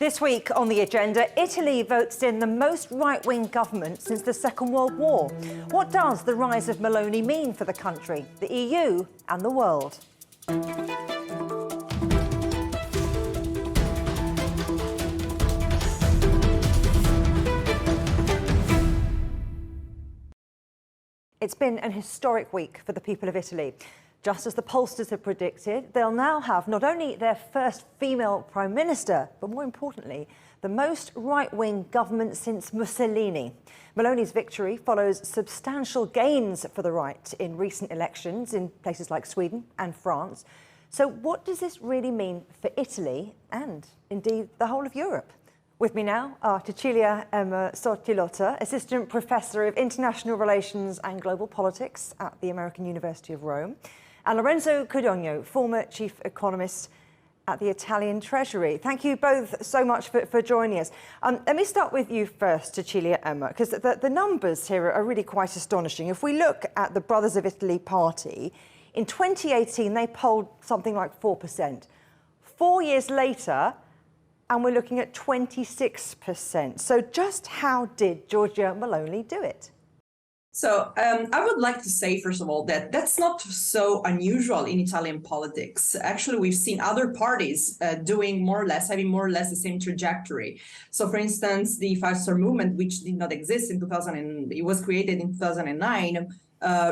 This week on the agenda, Italy votes in the most right-wing government since the Second World War. What does the rise of Meloni mean for the country, the EU and the world? It's been an historic week for the people of Italy. Just as the pollsters have predicted, they'll now have not only their first female prime minister, but more importantly, the most right-wing government since Mussolini. Meloni's victory follows substantial gains for the right in recent elections in places like Sweden and France. So what does this really mean for Italy and indeed the whole of Europe? With me now are Cecilia Sottilotta, Assistant Professor of International Relations and Global Politics at the American University of Rome, and Lorenzo Codogno, former Chief Economist at the Italian Treasury. Thank you both so much for joining us. Let me start with you first, Cecilia, because the numbers here are really quite astonishing. If we look at the Brothers of Italy party, in 2018 they polled something like 4%. 4 years later, and we're looking at 26%. So just how did Giorgia Meloni do it? So I would like to say, first of all, that that's not so unusual in Italian politics. Actually, we've seen other parties doing more or less, having more or less the same trajectory. So, for instance, the Five-Star Movement, which did not exist in 2000, and it was created in 2009,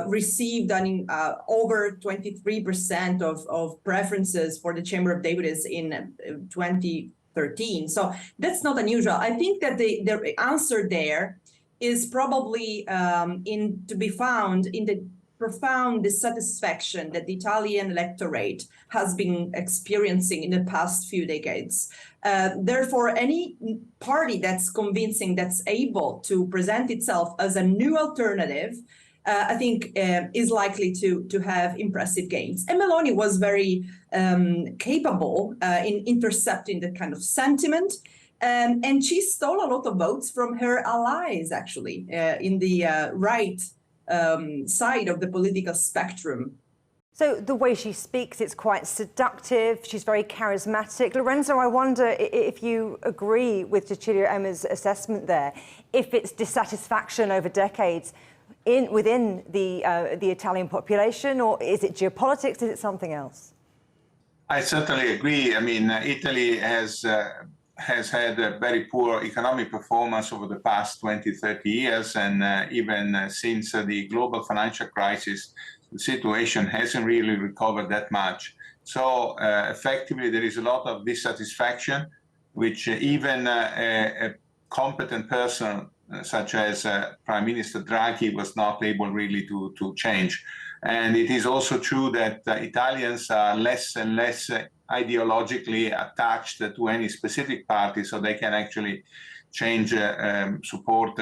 received over 23% of preferences for the Chamber of Deputies in 2013. So that's not unusual. I think that the answer there is probably to be found in the profound dissatisfaction that the Italian electorate has been experiencing in the past few decades. Therefore, any party that's convincing, that's able to present itself as a new alternative, I think is likely to have impressive gains. And Meloni was very capable in intercepting that kind of sentiment. And she stole a lot of votes from her allies, actually, in the right side of the political spectrum. So the way she speaks, it's quite seductive. She's very charismatic. Lorenzo, I wonder if you agree with Cecilia's assessment there, if it's dissatisfaction over decades within the Italian population, or is it geopolitics? Is it something else? I certainly agree. I mean, Italy has had a very poor economic performance over the past 20, 30 years. And even since the global financial crisis, the situation hasn't really recovered that much. So effectively, there is a lot of dissatisfaction, which even a competent person such as Prime Minister Draghi was not able really to change. And it is also true that Italians are less and less ideologically attached to any specific party, so they can actually change support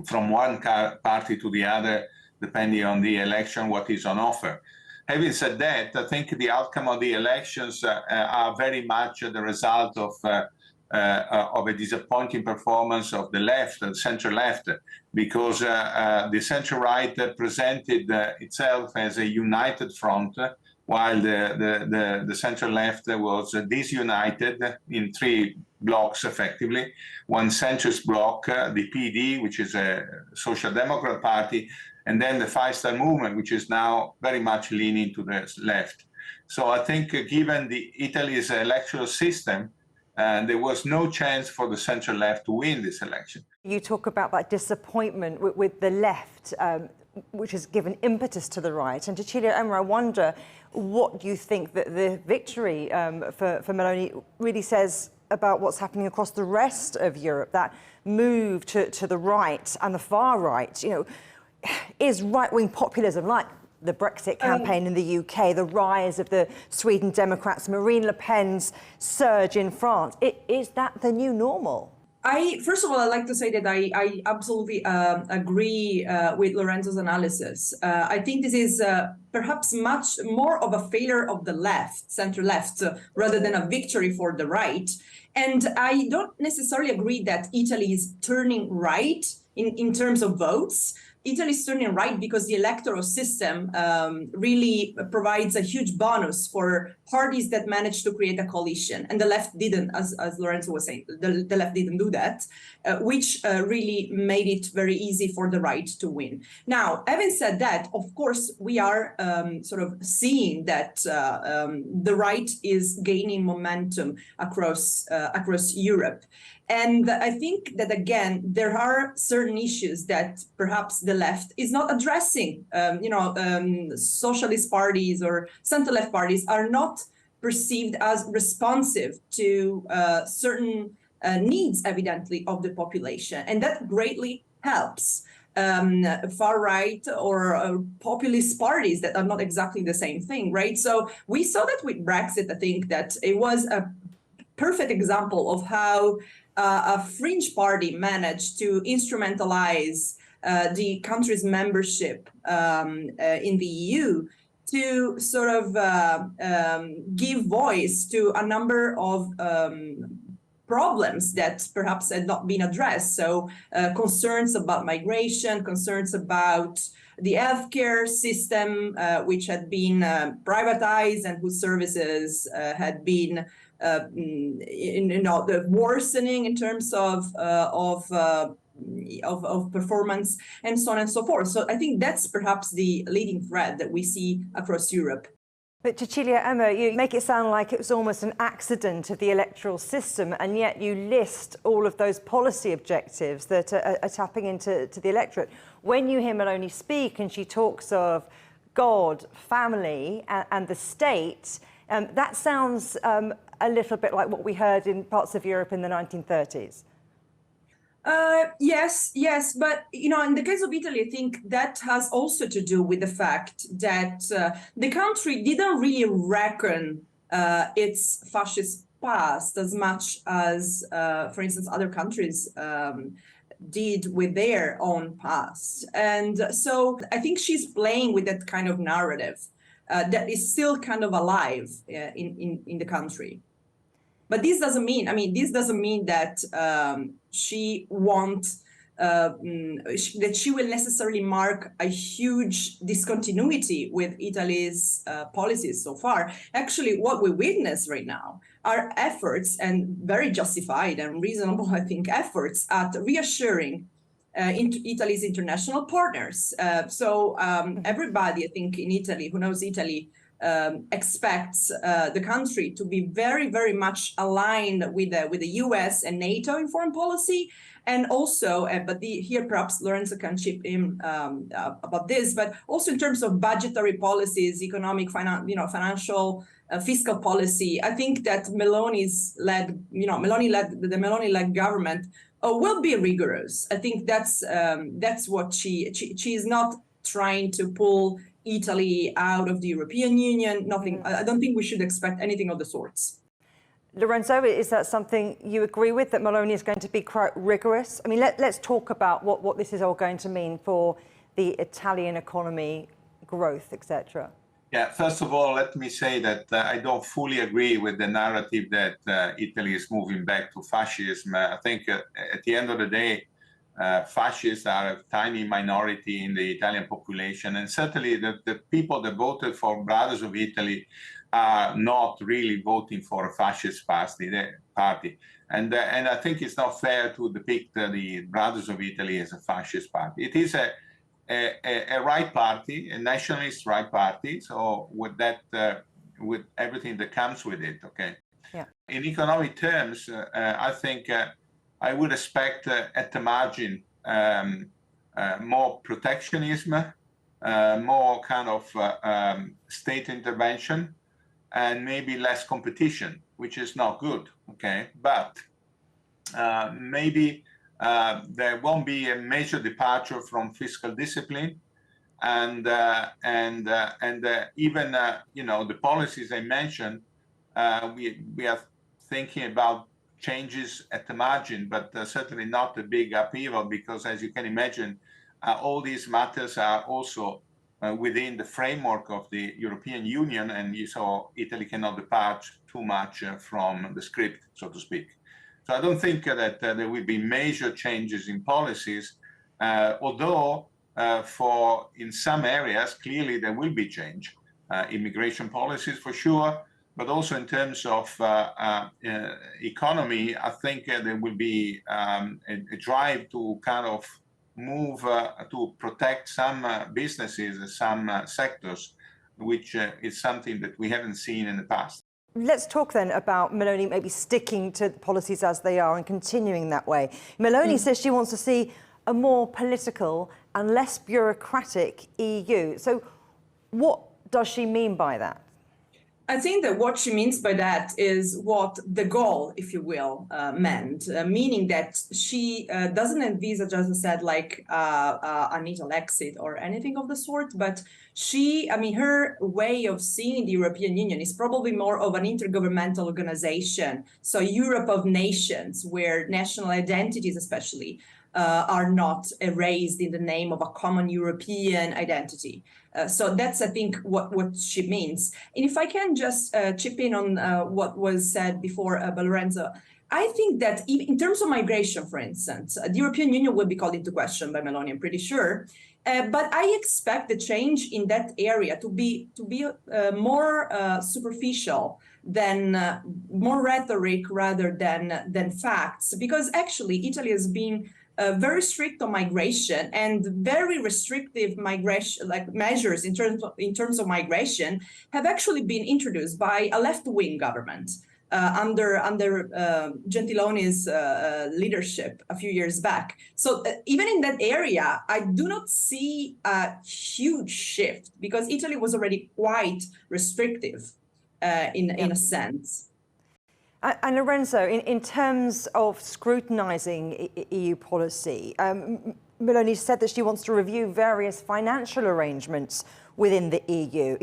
from one party to the other, depending on the election, what is on offer. Having said that, I think the outcome of the elections are very much the result of a disappointing performance of the left, the center-left, because the center-right presented itself as a united front, while the center-left was disunited in three blocks, effectively. One centrist bloc, the PD, which is a Social Democrat party, and then the Five-Star Movement, which is now very much leaning to the left. So I think given Italy's electoral system, there was no chance for the center-left to win this election. You talk about that disappointment with the left, which has given impetus to the right. And Cecilia, I wonder what you think that the victory for Meloni really says about what's happening across the rest of Europe, that move to the right and the far right. You know, is right-wing populism, like the Brexit campaign in the UK, the rise of the Sweden Democrats, Marine Le Pen's surge in France, is that the new normal? First of all, I'd like to say that I absolutely agree with Lorenzo's analysis. I think this is perhaps much more of a failure of the left, center-left, rather than a victory for the right. And I don't necessarily agree that Italy is turning right in terms of votes. Italy is turning right because the electoral system really provides a huge bonus for parties that manage to create a coalition. And the left didn't, as Lorenzo was saying, the left didn't do that, which really made it very easy for the right to win. Now, having said that, of course, we are sort of seeing that the right is gaining momentum across Europe. And I think that, again, there are certain issues that perhaps the left is not addressing. Socialist parties or center-left parties are not perceived as responsive to certain needs, evidently, of the population. And that greatly helps far-right or populist parties that are not exactly the same thing, right? So we saw that with Brexit. I think that it was a perfect example of how a fringe party managed to instrumentalize the country's membership in the EU to sort of give voice to a number of problems that perhaps had not been addressed. So concerns about migration, concerns about the healthcare system, which had been privatized and whose services had been the worsening in terms of performance and so on and so forth. So I think that's perhaps the leading thread that we see across Europe. But Cecilia, Emma, you make it sound like it was almost an accident of the electoral system, and yet you list all of those policy objectives that are tapping into the electorate. When you hear Meloni speak and she talks of God, family, and the state, that sounds a little bit like what we heard in parts of Europe in the 1930s. Yes, but in the case of Italy, I think that has also to do with the fact that the country didn't really reckon its fascist past as much as, for instance, other countries did with their own past. And so I think she's playing with that kind of narrative that is still kind of alive in the country. But this doesn't mean, that she won't, that she will necessarily mark a huge discontinuity with Italy's policies so far. Actually, what we witness right now are efforts, and very justified and reasonable, I think, efforts at reassuring Italy's international partners. Everybody, I think, in Italy, who knows Italy, expects the country to be very, very much aligned with the US and NATO in foreign policy. And also, here perhaps Lorenzo can chip in about this, but also in terms of budgetary policies, economic, financial, fiscal policy. I think that the Meloni-led government will be rigorous. I think that's what she is not trying to pull Italy out of the European Union. Nothing. I don't think we should expect anything of the sorts. Lorenzo, is that something you agree with, that Meloni is going to be quite rigorous? I mean, let's talk about what this is all going to mean for the Italian economy, growth, etc. Yeah, first of all, let me say that I don't fully agree with the narrative that Italy is moving back to fascism. I think at the end of the day, fascists are a tiny minority in the Italian population, and certainly the people that voted for Brothers of Italy are not really voting for a fascist party. And I think it's not fair to depict the Brothers of Italy as a fascist party. It is a right party, a nationalist right party, so with that, with everything that comes with it, okay? Yeah. In economic terms, I think I would expect at the margin more protectionism, more kind of state intervention, and maybe less competition, which is not good, okay? But maybe there won't be a major departure from fiscal discipline, and even the policies I mentioned, we are thinking about changes at the margin, but certainly not a big upheaval, because as you can imagine, all these matters are also within the framework of the European Union, and so Italy cannot depart too much from the script, so to speak. So I don't think that there will be major changes in policies, although for in some areas, clearly there will be change. Immigration policies for sure, but also in terms of economy, I think there will be a drive to kind of move to protect some businesses, some sectors, which is something that we haven't seen in the past. Let's talk then about Meloni maybe sticking to policies as they are and continuing that way. Meloni says she wants to see a more political and less bureaucratic EU. So what does she mean by that? I think that what she means by that is what the goal, if you will, meant, meaning that she doesn't envisage, as I said, like a NATO exit or anything of the sort, but her way of seeing the European Union is probably more of an intergovernmental organization. So Europe of nations, where national identities especially are not erased in the name of a common European identity. So that's, I think, what she means. And if I can just chip in on what was said before by Lorenzo, I think that in terms of migration, for instance, the European Union will be called into question by Meloni, I'm pretty sure. But I expect the change in that area to be more superficial than more rhetoric rather than facts, because actually Italy has been very strict on migration, and very restrictive migration measures in terms of migration have actually been introduced by a left-wing government under Gentiloni's leadership a few years back. So even in that area, I do not see a huge shift, because Italy was already quite restrictive in a sense. And Lorenzo, in terms of scrutinising EU policy, Meloni said that she wants to review various financial arrangements within the EU,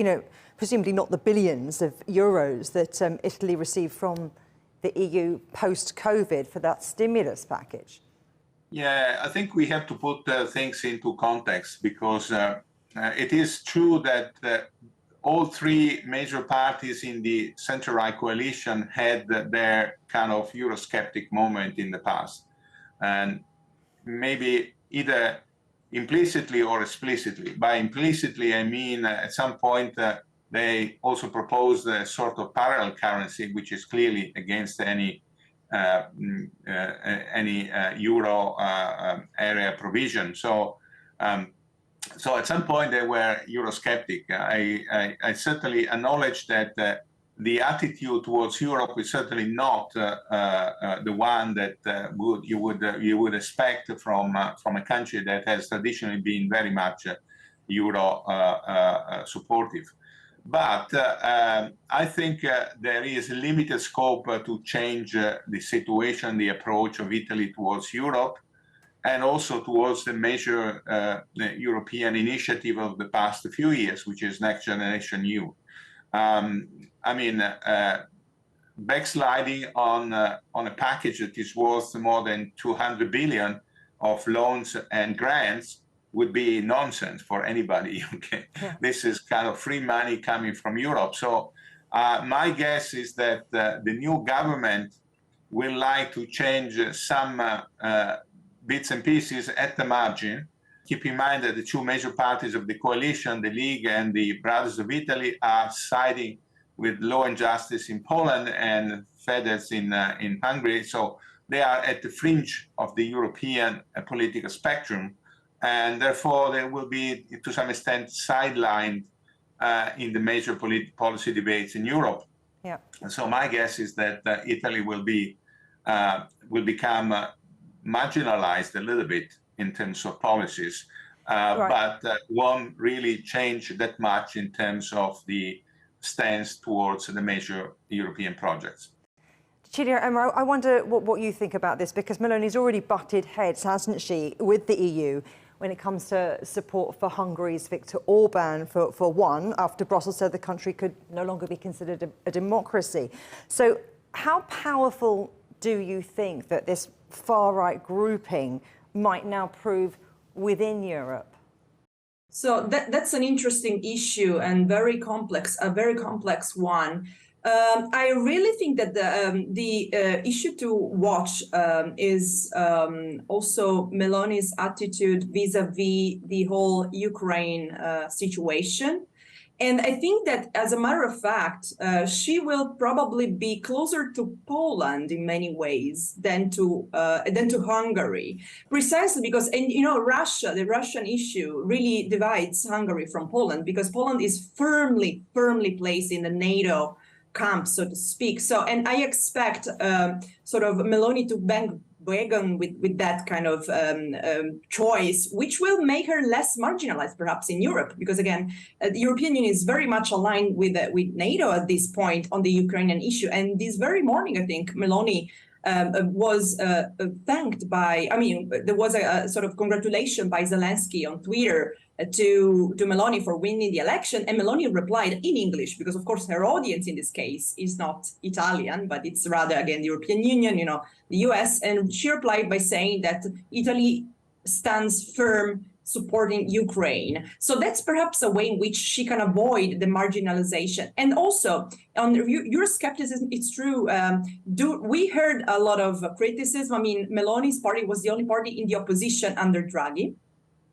presumably not the billions of euros that Italy received from the EU post-COVID for that stimulus package. Yeah, I think we have to put things into context, because it is true that all three major parties in the center-right coalition had their kind of Eurosceptic moment in the past. And maybe either implicitly or explicitly. By implicitly, I mean at some point they also proposed a sort of parallel currency, which is clearly against any euro area provision. So at some point they were Eurosceptic. I certainly acknowledge that the attitude towards Europe is certainly not the one that you would expect from a country that has traditionally been very much Euro supportive. But I think there is limited scope to change the situation, the approach of Italy towards Europe, and also towards the major European initiative of the past few years, which is Next Generation EU. Backsliding on a package that is worth more than 200 billion of loans and grants would be nonsense for anybody. Okay, yeah. This is kind of free money coming from Europe. So my guess is that the new government will like to change some bits and pieces at the margin. Keep in mind that the two major parties of the coalition, the League and the Brothers of Italy, are siding with Law and Justice in Poland and Fidesz in Hungary. So they are at the fringe of the European political spectrum, and therefore they will be, to some extent, sidelined in the major policy debates in Europe. Yeah. So my guess is that Italy will become marginalized a little bit in terms of policies, right. But won't really change that much in terms of the stance towards the major European projects. Cecilia, I wonder what you think about this, because Meloni's already butted heads, hasn't she, with the EU when it comes to support for Hungary's Viktor Orban, for one, after Brussels said the country could no longer be considered a democracy. So how powerful do you think that this far-right grouping might now prove within Europe? So that's an interesting issue and a very complex one. I really think that the issue to watch is also Meloni's attitude vis-a-vis the whole Ukraine situation. And I think that, as a matter of fact, she will probably be closer to Poland in many ways than to Hungary, precisely because, and you know, Russia, the Russian issue really divides Hungary from Poland, because Poland is firmly placed in the NATO camp, so to speak. So, and I expect sort of Meloni to bang wagon with that kind of choice, which will make her less marginalized perhaps in Europe, because again, the European Union is very much aligned with NATO at this point on the Ukrainian issue. And this very morning, I think Meloni was thanked by, I mean, there was a sort of congratulation by Zelensky on Twitter to Meloni for winning the election, and Meloni replied in English, because of course her audience in this case is not Italian, but it's rather, again, the European Union, you know, the US, and she replied by saying that Italy stands firm supporting Ukraine. So that's perhaps a way in which she can avoid the marginalization. And also on Euroscepticism, it's true. We heard a lot of criticism. I mean, Meloni's party was the only party in the opposition under Draghi.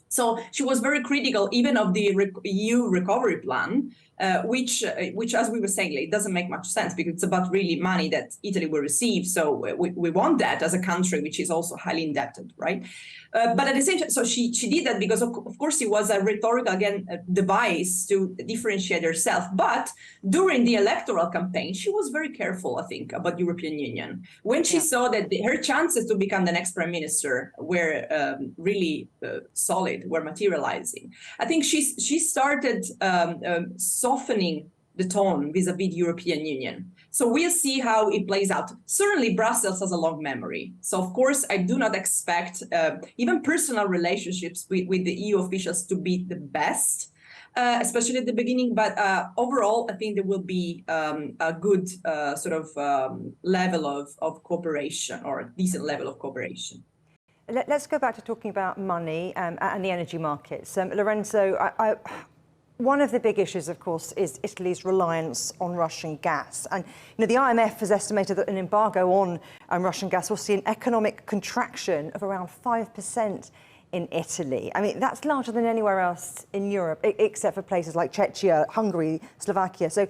So she was very critical even of the EU recovery plan, which, as we were saying, it doesn't make much sense, because it's about really money that Italy will receive. So we want that as a country which is also highly indebted, right? But at the same time, so she did that because, of course, it was a rhetorical, again, device to differentiate herself. But during the electoral campaign, she was very careful, I think, about European Union. When she saw that her chances to become the next prime minister were really solid, were materializing, I think she started softening the tone vis-a-vis the European Union. So we'll see how it plays out. Certainly, Brussels has a long memory. So, of course, I do not expect even personal relationships with the EU officials to be the best, especially at the beginning. But overall, I think there will be a good sort of level of cooperation, or a decent level of cooperation. Let's go back to talking about money and the energy markets. Lorenzo, one of the big issues, of course, is Italy's reliance on Russian gas. And you know, the IMF has estimated that an embargo on Russian gas will see an economic contraction of around 5% in Italy. I mean, that's larger than anywhere else in Europe, except for places like Czechia, Hungary, Slovakia. So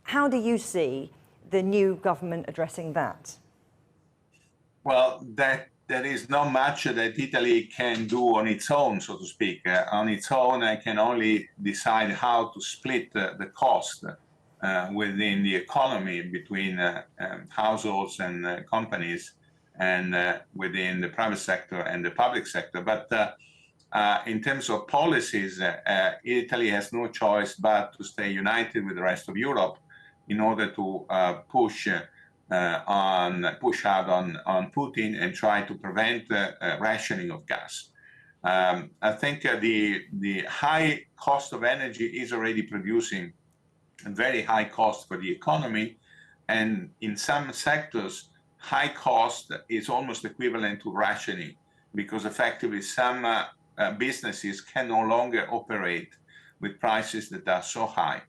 how do you see the new government addressing that? Well, there is not much that Italy can do on its own, so to speak. On its own, I can only decide how to split the cost within the economy between households and companies, and within the private sector and the public sector. But in terms of policies, Italy has no choice but to stay united with the rest of Europe in order to push out on Putin and try to prevent rationing of gas. I think the high cost of energy is already producing a very high cost for the economy, and in some sectors, high cost is almost equivalent to rationing, because effectively some businesses can no longer operate with prices that are so high.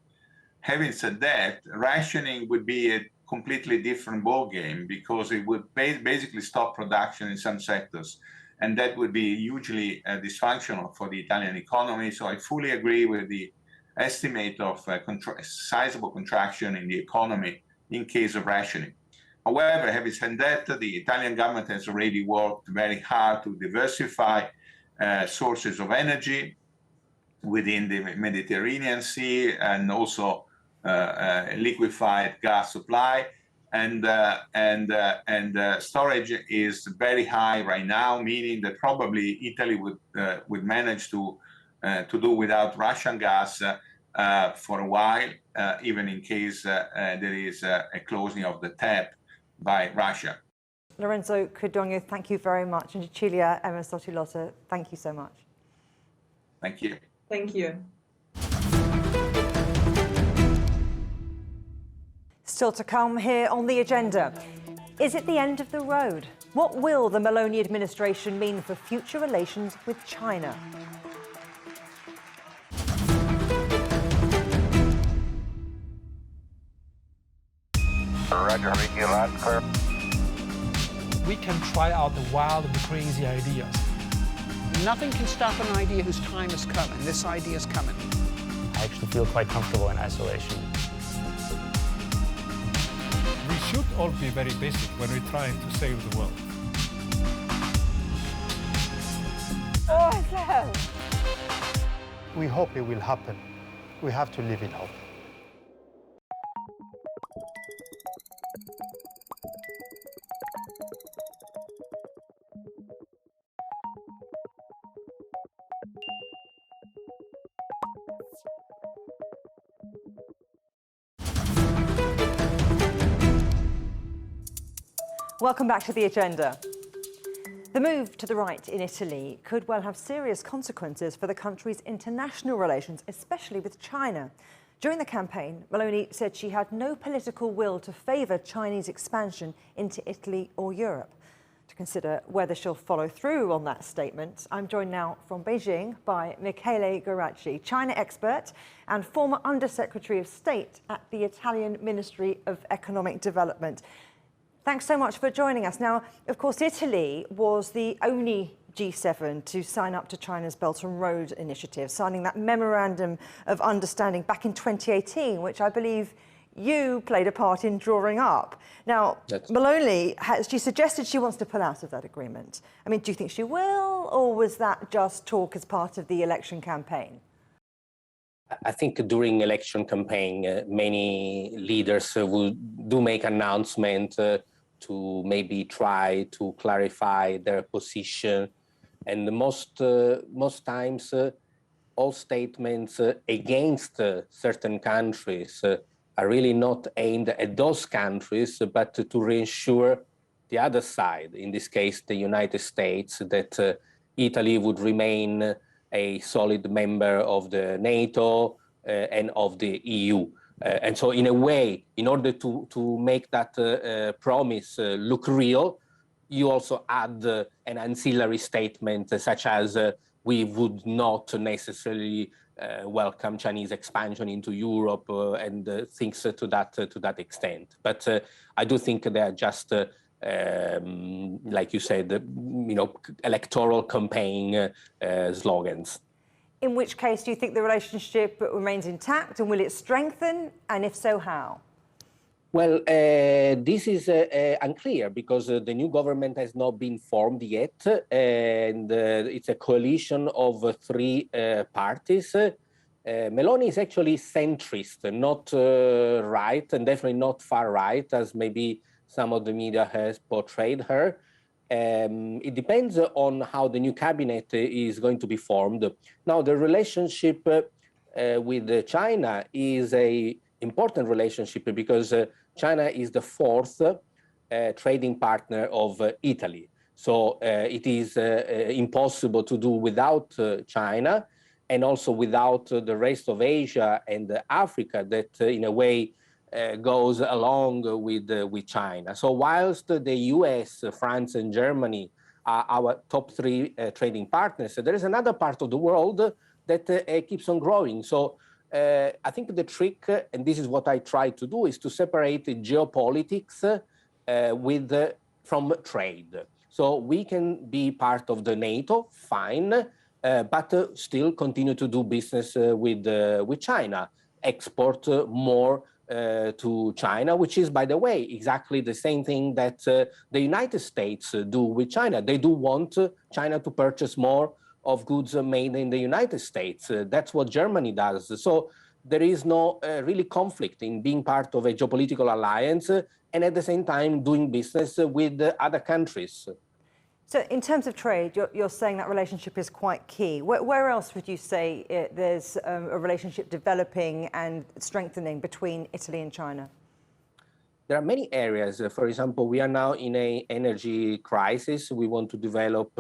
Having said that, rationing would be a completely different ballgame, because it would basically stop production in some sectors, and that would be hugely dysfunctional for the Italian economy. So I fully agree with the estimate of sizable contraction in the economy in case of rationing. However, having said that, the Italian government has already worked very hard to diversify sources of energy within the Mediterranean Sea, and also liquefied gas supply, and storage is very high right now, meaning that probably Italy would manage to do without Russian gas for a while, even in case there is a closing of the tap by Russia. Lorenzo Codogno, thank you very much, and Cecilia and Sottilotta, thank you so much. Thank you. Thank you. Still to come here on the agenda. Is it the end of the road? What will the Meloni administration mean for future relations with China? Roger, Ricky, last clear. We can try out the wild and the crazy ideas. Nothing can stop an idea whose time is coming. This idea is coming. I actually feel quite comfortable in isolation. We should all be very basic when we're trying to save the world. Awesome. We hope it will happen. We have to live in hope. Welcome back to the agenda. The move to the right in Italy could well have serious consequences for the country's international relations, especially with China. During the campaign, Meloni said she had no political will to favour Chinese expansion into Italy or Europe. To consider whether she'll follow through on that statement, I'm joined now from Beijing by Michele Guaracci, China expert and former Undersecretary of State at the Italian Ministry of Economic Development. Thanks so much for joining us. Now, of course, Italy was the only G7 to sign up to China's Belt and Road Initiative, signing that memorandum of understanding back in 2018, which I believe you played a part in drawing up. Now, Meloni, she suggested she wants to pull out of that agreement. I mean, do you think she will, or was that just talk as part of the election campaign? I think during election campaign, many leaders do make announcements to maybe try to clarify their position. And most times, all statements against certain countries are really not aimed at those countries, but to reassure the other side, in this case, the United States, that Italy would remain a solid member of the NATO and of the EU. And so in a way, in order to make that promise look real, you also add an ancillary statement such as we would not necessarily welcome Chinese expansion into Europe and things to that extent. But I do think they are just, like you said, electoral campaign slogans. In which case, do you think the relationship remains intact, and will it strengthen? And if so, how? Well, this is unclear because the new government has not been formed yet, and it's a coalition of three parties. Meloni is actually centrist, not right, and definitely not far right, as maybe some of the media has portrayed her. It depends on how the new cabinet is going to be formed. Now, the relationship with China is an important relationship because China is the fourth trading partner of Italy. So it is impossible to do without China, and also without the rest of Asia and Africa that in a way goes along with China. So whilst the US, France, and Germany are our top three trading partners, there is another part of the world that keeps on growing. So I think the trick, and this is what I try to do, is to separate geopolitics from trade. So we can be part of the NATO, fine, but still continue to do business with China, export more to China, which is, by the way, exactly the same thing that the United States do with China. They do want China to purchase more of goods made in the United States. That's what Germany does. So there is no really conflict in being part of a geopolitical alliance and at the same time doing business with other countries. So in terms of trade, you're saying that relationship is quite key. Where else would you say there's a relationship developing and strengthening between Italy and China? There are many areas. For example, we are now in an energy crisis. We want to develop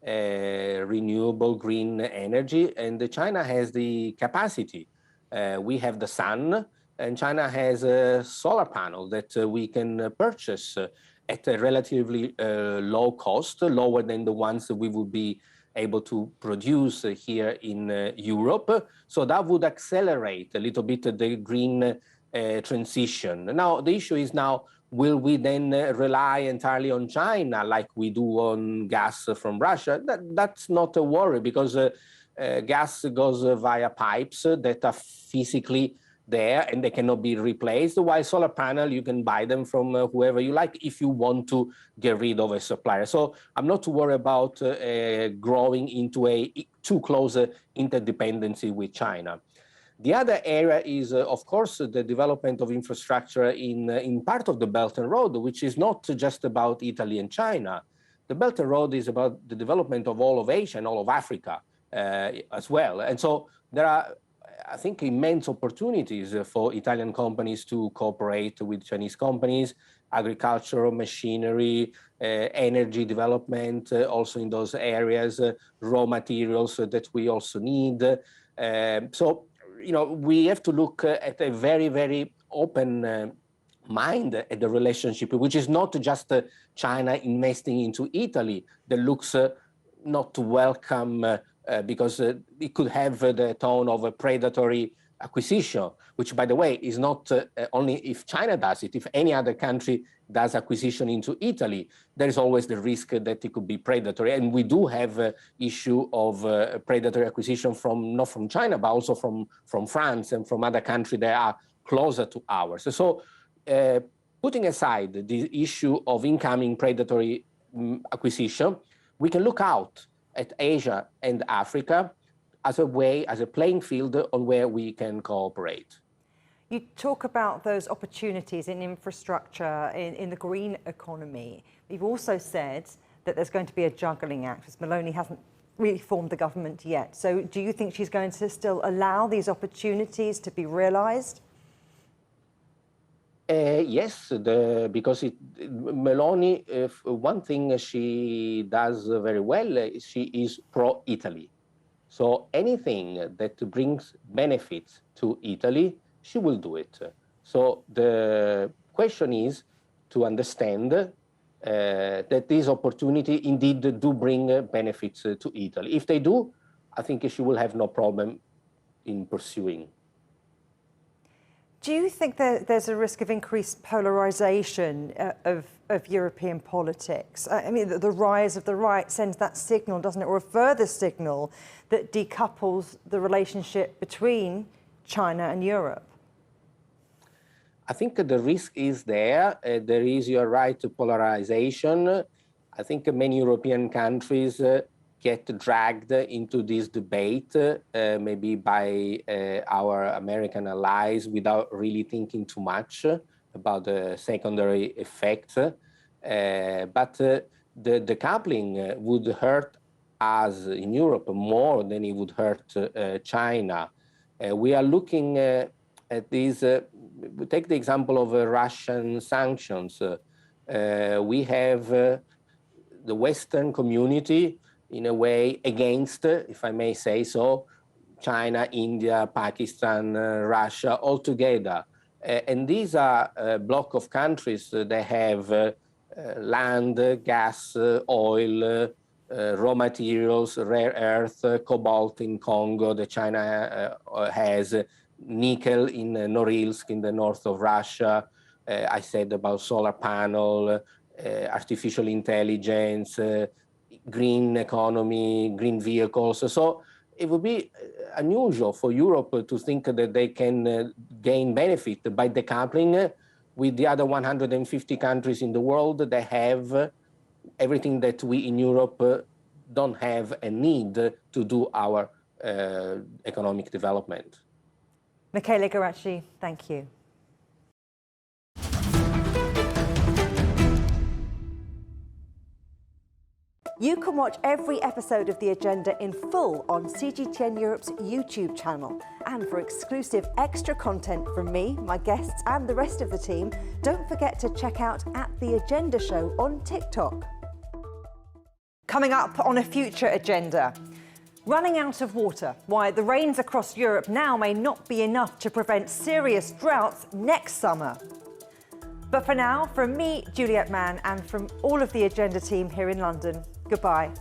renewable green energy, and China has the capacity. We have the sun, and China has a solar panel that we can purchase at a relatively low cost, lower than the ones that we would be able to produce here in Europe. So that would accelerate a little bit the green transition. Now, the issue is now, will we then rely entirely on China like we do on gas from Russia? That's not a worry, because gas goes via pipes that are physically there and they cannot be replaced, while solar panel, you can buy them from whoever you like if you want to get rid of a supplier. So I'm not too worried about growing into a too close interdependency with China. The other area is, of course, the development of infrastructure in part of the Belt and Road, which is not just about Italy and China. The Belt and Road is about the development of all of Asia and all of Africa as well. And so there are, I think, immense opportunities for Italian companies to cooperate with Chinese companies, agricultural, machinery, energy development, also in those areas, raw materials that we also need. So, you know, we have to look at a very, very open mind at the relationship, which is not just China investing into Italy that looks not to welcome because it could have the tone of a predatory acquisition, which, by the way, is not only if China does it. If any other country does acquisition into Italy, there is always the risk that it could be predatory. And we do have an issue of predatory acquisition not from China, but also from France and from other countries that are closer to ours. So putting aside the issue of incoming predatory acquisition, we can look out at Asia and Africa as a playing field on where we can cooperate. You talk about those opportunities in infrastructure, in the green economy. You've also said that there's going to be a juggling act, as Meloni hasn't really formed the government yet. So do you think she's going to still allow these opportunities to be realized? Yes, because Meloni, one thing she does very well, she is pro-Italy. So anything that brings benefits to Italy, she will do it. So the question is to understand that these opportunities indeed do bring benefits to Italy. If they do, I think she will have no problem in pursuing. Do you think that there's a risk of increased polarization of European politics? I mean, the rise of the right sends that signal, doesn't it, or a further signal that decouples the relationship between China and Europe? I think the risk is there. There is, you're right, polarization. I think many European countries get dragged into this debate, maybe by our American allies, without really thinking too much about the secondary effects. But the decoupling would hurt us in Europe more than it would hurt China. We are looking at these, we take the example of Russian sanctions. We have the Western community in a way against, if I may say so, China, India, Pakistan, Russia, all together. And these are a block of countries that have land, gas, oil, raw materials, rare earth, cobalt in Congo that China has, nickel in Norilsk in the north of Russia. I said about solar panel, artificial intelligence, green economy, green vehicles. So it would be unusual for Europe to think that they can gain benefit by decoupling with the other 150 countries in the world that have everything that we in Europe don't have and need to do our economic development. Michele Garacci, thank you. You can watch every episode of The Agenda in full on CGTN Europe's YouTube channel. And for exclusive extra content from me, my guests and the rest of the team, don't forget to check out The Agenda Show on TikTok. Coming up on a future agenda, running out of water, why the rains across Europe now may not be enough to prevent serious droughts next summer. But for now, from me, Juliet Mann, and from all of the Agenda team here in London, goodbye.